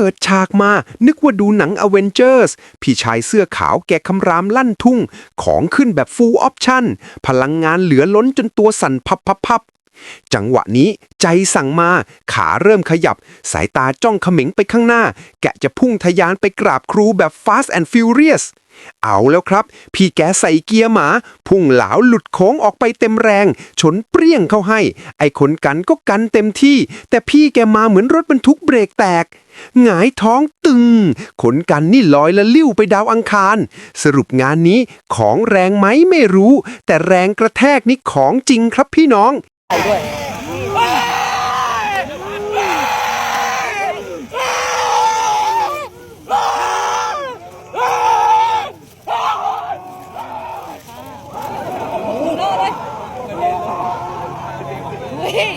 ปิดฉากมานึกว่าดูหนังอเวนเจอร์สพี่ชายเสื้อขาวแกคำรามลั่นทุ่งของขึ้นแบบฟูลออปชั่นพลังงานเหลือล้นจนตัวสั่นพับจังหวะนี้ใจสั่งมาขาเริ่มขยับสายตาจ้องเขม็งไปข้างหน้าแกะจะพุ่งทะยานไปกราบครูแบบ Fast and Furious เอาแล้วครับพี่แกใส่เกียร์หมาพุ่งเหลาหลุดโค้งออกไปเต็มแรงชนเปรี้ยงเข้าให้ไอ้คนกันก็กันเต็มที่แต่พี่แกมาเหมือนรถบรรทุกเบรกแตกหงายท้องตึงขนกันนี่ลอยละลิ้วไปดาวอังคารสรุปงานนี้ของแรงไหมไม่รู้แต่แรงกระแทกนี่ของจริงครับพี่น้องเฮ้ย